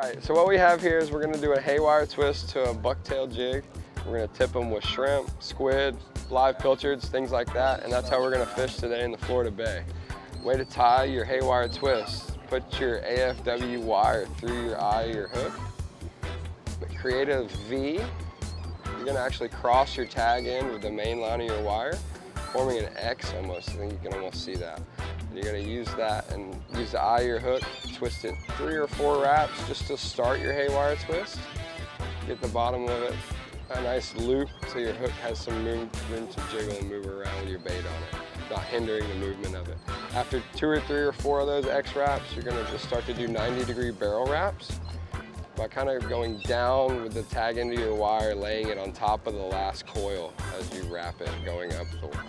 Alright, so what we have here is we're going to do a haywire twist to a bucktail jig. We're going to tip them with shrimp, squid, live pilchards, things like that, and that's how we're going to fish today in the Florida Bay. Way to tie your haywire twist. Put your AFW wire through your eye of your hook. Create a V. You're going to actually cross your tag end with the main line of your wire, forming an X almost. I think you can almost see that. And you're going to use that and use the eye of your hook, twist it 3 or 4 wraps just to start your haywire twist. Get the bottom of it a nice loop so your hook has some room to jiggle and move around with your bait on it, not hindering the movement of it. After 2 or 3 or 4 of those X wraps, you're going to just start to do 90-degree barrel wraps by kind of going down with the tag end of your wire, laying it on top of the last coil as you wrap it, going up the wire.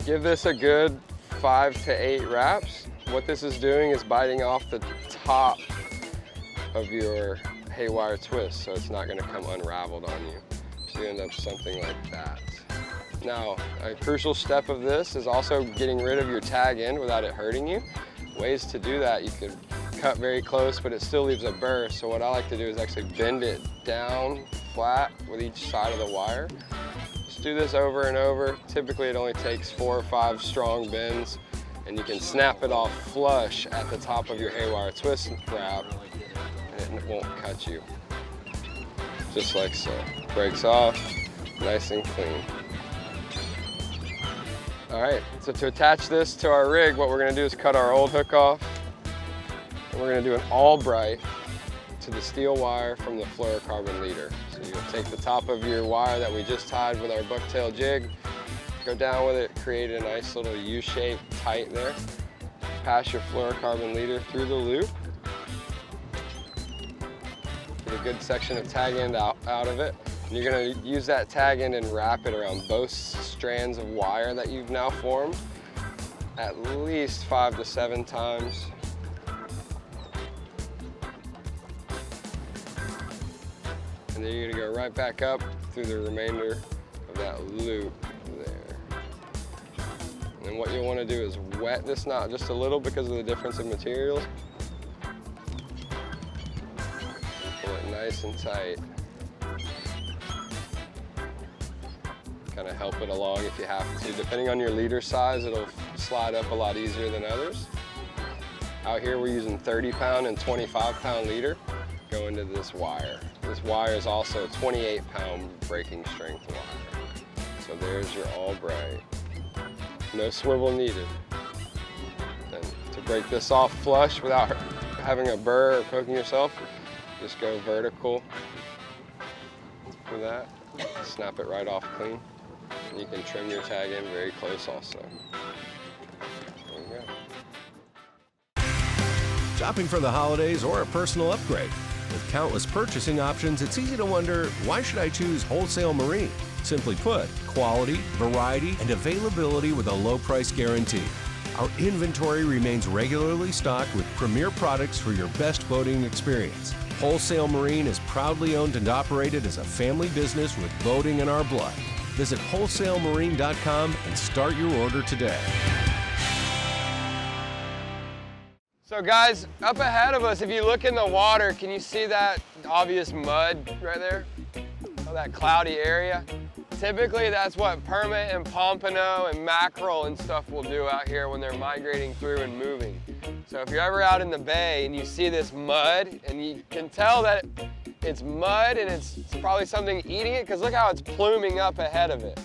Give this a good 5 to 8 wraps. What this is doing is biting off the top of your haywire twist, so it's not going to come unraveled on you. So you end up something like that. Now, a crucial step of this is also getting rid of your tag end without it hurting you. Ways to do that, you could cut very close, but it still leaves a burr. So what I like to do is actually bend it down flat with each side of the wire. Just do this over and over. Typically it only takes 4 or 5 strong bends, and you can snap it off flush at the top of your haywire twist wrap, and it won't cut you. Just like so. Breaks off, nice and clean. All right, so to attach this to our rig, what we're gonna do is cut our old hook off, and we're gonna do an Albright to the steel wire from the fluorocarbon leader. So you'll take the top of your wire that we just tied with our bucktail jig, go down with it, create a nice little U-shaped tight there, pass your fluorocarbon leader through the loop, get a good section of tag end out of it. And you're going to use that tag end and wrap it around both strands of wire that you've now formed at least 5 to 7 times. And then you're going to go right back up through the remainder of that loop there. And then what you'll want to do is wet this knot just a little because of the difference in materials. Pull it nice and tight. Kind of help it along if you have to. Depending on your leader size, it'll slide up a lot easier than others. Out here we're using 30-pound and 25-pound leader go into this wire. This wire is also 28-pound breaking strength wire. So there's your Albright. No swivel needed. And to break this off flush without having a burr or poking yourself, just go vertical with that. Snap it right off clean. And you can trim your tag in very close also. There you go. Shopping for the holidays or a personal upgrade? With countless purchasing options, it's easy to wonder, why should I choose Wholesale Marine? Simply put, quality, variety, and availability with a low price guarantee. Our inventory remains regularly stocked with premier products for your best boating experience. Wholesale Marine is proudly owned and operated as a family business with boating in our blood. Visit wholesalemarine.com and start your order today. So guys, up ahead of us, if you look in the water, can you see that obvious mud right there? Oh, that cloudy area? Typically that's what permit and pompano and mackerel and stuff will do out here when they're migrating through and moving. So if you're ever out in the bay and you see this mud, and you can tell that it's mud and it's probably something eating it, because look how it's pluming up ahead of it.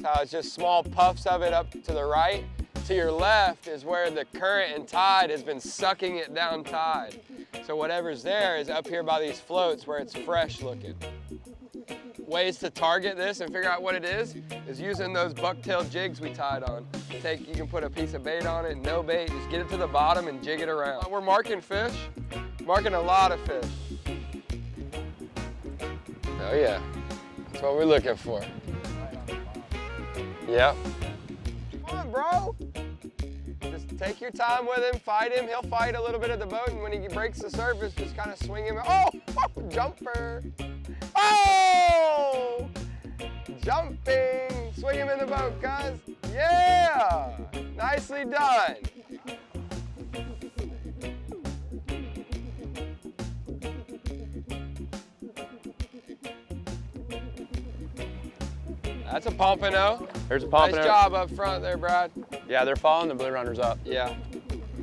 How it's just small puffs of it up to the right. To your left is where the current and tide has been sucking it down tide. So whatever's there is up here by these floats where it's fresh looking. Ways to target this and figure out what it is using those bucktail jigs we tied on. You can put a piece of bait on it, no bait, just get it to the bottom and jig it around. We're marking fish, marking a lot of fish. Oh yeah, that's what we're looking for. Yep. Come on, bro. Just take your time with him, fight him. He'll fight a little bit at the boat, and when he breaks the surface, just kind of swing him. Oh, jumper. Oh! jumping. Swing him in the boat, cuz. Yeah! Nicely done. That's a pompano. There's a pompano. Nice job up front there, Brad. Yeah, they're following the blue runners up. Yeah.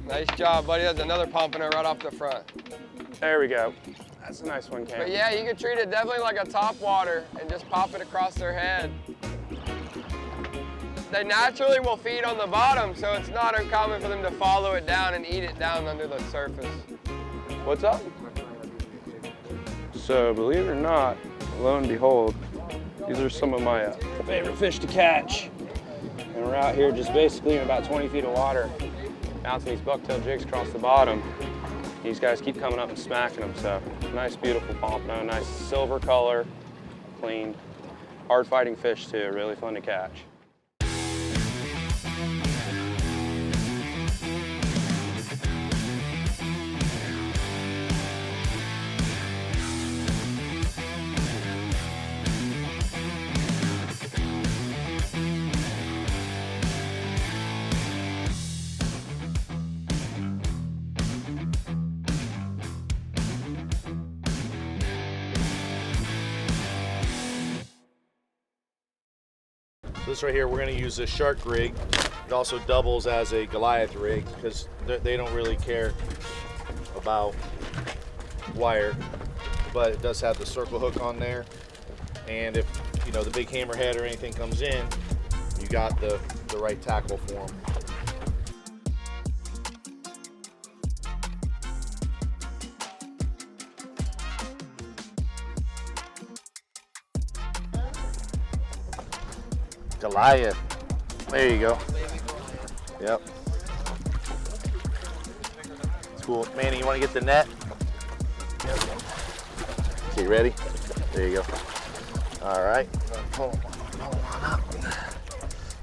Nice job, buddy. That's another pompano right off the front. There we go. That's a nice one, Cam. But yeah, you can treat it definitely like a topwater and just pop it across their head. They naturally will feed on the bottom, so it's not uncommon for them to follow it down and eat it down under the surface. What's up? So, believe it or not, lo and behold, these are some of my favorite fish to catch. And we're out here just basically in about 20 feet of water, bouncing these bucktail jigs across the bottom. These guys keep coming up and smacking them, so nice, beautiful pompano, nice silver color, clean, hard fighting fish too, really fun to catch. This right here, we're going to use a shark rig. It also doubles as a Goliath rig because they don't really care about wire, but it does have the circle hook on there. And if you know the big hammerhead or anything comes in, you got the right tackle for them. Goliath. There you go. Yep. It's cool. Manny, you want to get the net? Yep. Okay, you ready? There you go. All right. Pull on up.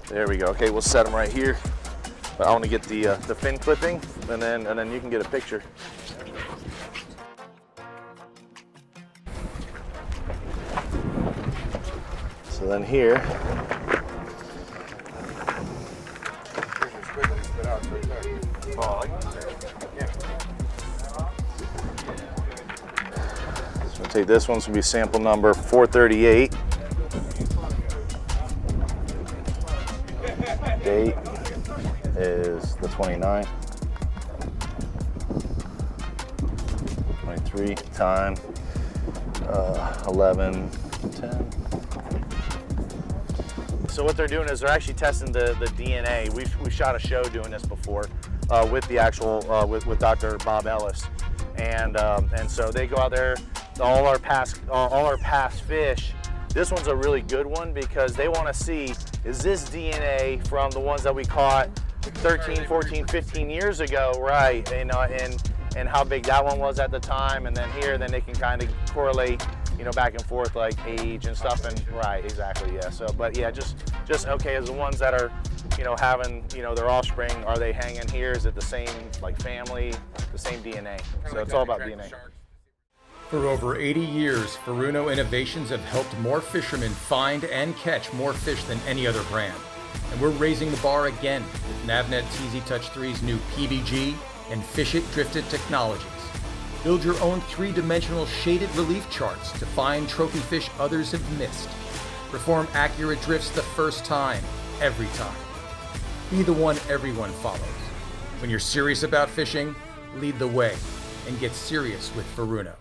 There we go. Okay, we'll set them right here. But I want to get the fin clipping, and then you can get a picture. So then here. So we'll take this one, this will be sample number 438. Date is the 29th. 23, time 11:10. So what they're doing is they're actually testing the DNA. We shot a show doing this before with the actual with Dr. Bob Ellis, and so they go out there. All our past fish. This one's a really good one because they want to see, is this DNA from the ones that we caught 13, 14, 15 years ago, right? And how big that one was at the time, and then they can kind of correlate, you know, back and forth like age and stuff, and right, exactly, yeah. So, but yeah, just okay, as the ones that are, you know, having, you know, their offspring, are they hanging here? Is it the same like family, the same DNA? So it's all about DNA. For over 80 years, Furuno innovations have helped more fishermen find and catch more fish than any other brand. And we're raising the bar again with Navnet TZ Touch 3's new PVG and Fish It Drifted technologies. Build your own three-dimensional shaded relief charts to find trophy fish others have missed. Perform accurate drifts the first time, every time. Be the one everyone follows. When you're serious about fishing, lead the way and get serious with Furuno.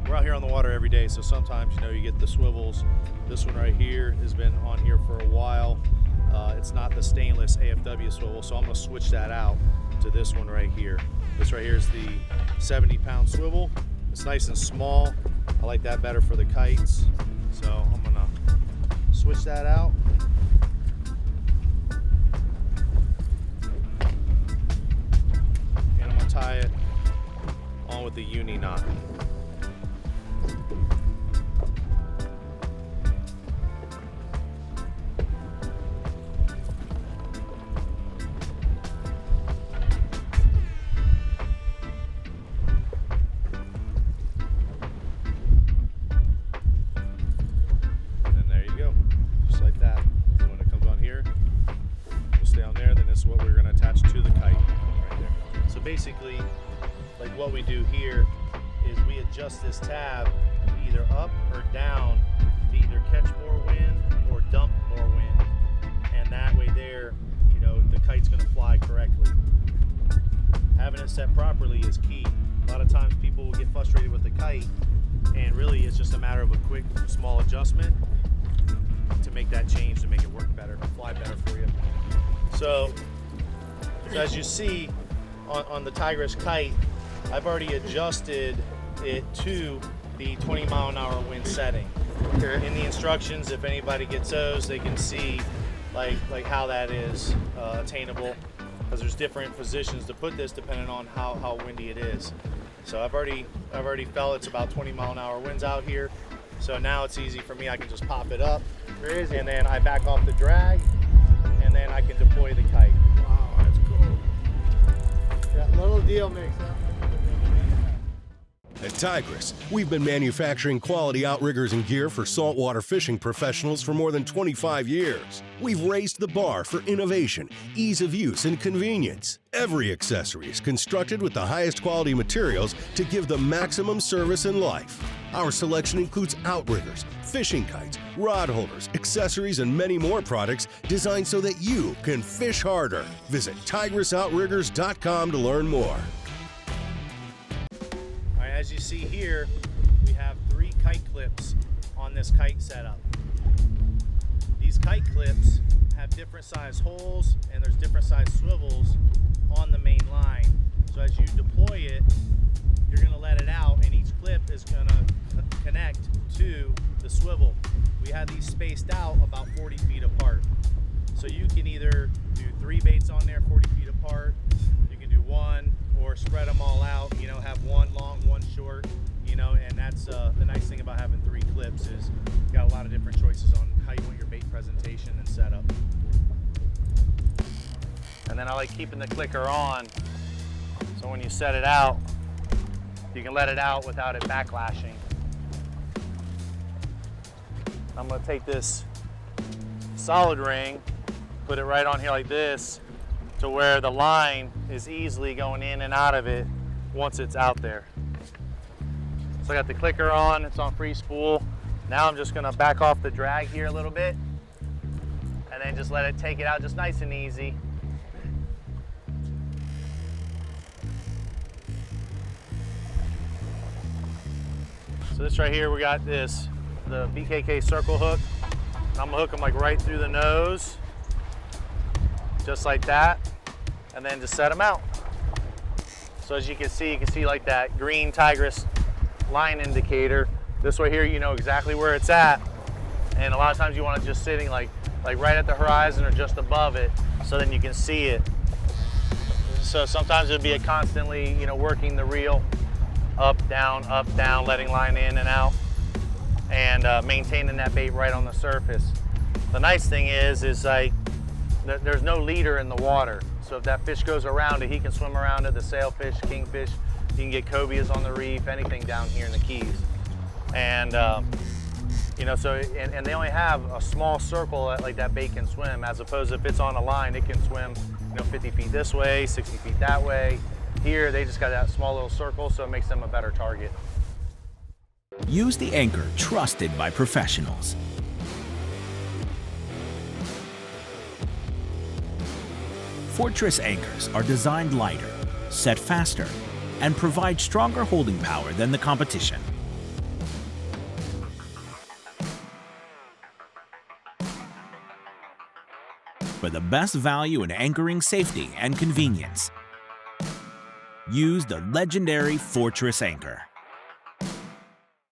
We're out here on the water every day, so sometimes, you know, you get the swivels. This one right here has been on here for a while. It's not the stainless AFW swivel, so I'm going to switch that out to this one right here. This right here is the 70-pound swivel. It's nice and small. I like that better for the kites, so I'm going to switch that out. And I'm going to tie it on with the uni knot. And there you go. So basically, like what we do here is we adjust this tab either up or down to either catch more wind or dump more wind. And that way there, you know, the kite's gonna fly correctly. Having it set properly is key. A lot of times people will get frustrated with the kite, and really it's just a matter of a quick, small adjustment to make that change, to make it work better, fly better for you. So as you see on the Tigress kite, I've already adjusted it to the 20-mile-an-hour wind setting. Okay. In the instructions, if anybody gets those, they can see like how that is attainable, because there's different positions to put this depending on how windy it is. So I've already felt it's about 20-mile-an-hour winds out here. So now it's easy for me. I can just pop it up, and then I back off the drag, and then I can deploy the kite. Wow, that's cool. That little deal makes that. At Tigress, we've been manufacturing quality outriggers and gear for saltwater fishing professionals for more than 25 years. We've raised the bar for innovation, ease of use, and convenience. Every accessory is constructed with the highest quality materials to give the maximum service and life. Our selection includes outriggers, fishing kites, rod holders, accessories, and many more products designed so that you can fish harder. Visit TigressOutriggers.com to learn more. As you see here, we have 3 kite clips on this kite setup. These kite clips have different size holes, and there's different size swivels on the main line. So as you deploy it, you're going to let it out, and each clip is going to connect to the swivel. We have these spaced out about 40 feet apart. So you can either do 3 baits on there 40 feet apart, you can do 1, or spread them all out, you know, have 1 long, 1 short, you know, and that's the nice thing about having 3 clips is you got a lot of different choices on how you want your bait presentation and setup. And then I like keeping the clicker on, so when you set it out, you can let it out without it backlashing. I'm gonna take this solid ring, put it right on here like this, to where the line is easily going in and out of it once it's out there. So I got the clicker on, it's on free spool. Now I'm just gonna back off the drag here a little bit, and then just let it take it out just nice and easy. So this right here, we got the BKK circle hook. I'm gonna hook them like right through the nose, just like that, and then just set them out. So as you can see like that green Tigress line indicator. This way here, you know exactly where it's at, and a lot of times you want it just sitting like right at the horizon or just above it, so then you can see it. So sometimes it'll be a constantly, you know, working the reel up, down, letting line in and out, and maintaining that bait right on the surface. The nice thing is like there's no leader in the water. So if that fish goes around it, he can swim around it, the sailfish, kingfish, you can get cobias on the reef, anything down here in the Keys. And you know, so, and they only have a small circle that like that bait can swim, as opposed to if it's on a line, it can swim, you know, 50 feet this way, 60 feet that way. Here, they just got that small little circle, so it makes them a better target. Use the anchor trusted by professionals. Fortress anchors are designed lighter, set faster, and provide stronger holding power than the competition. For the best value in anchoring safety and convenience, use the legendary Fortress anchor.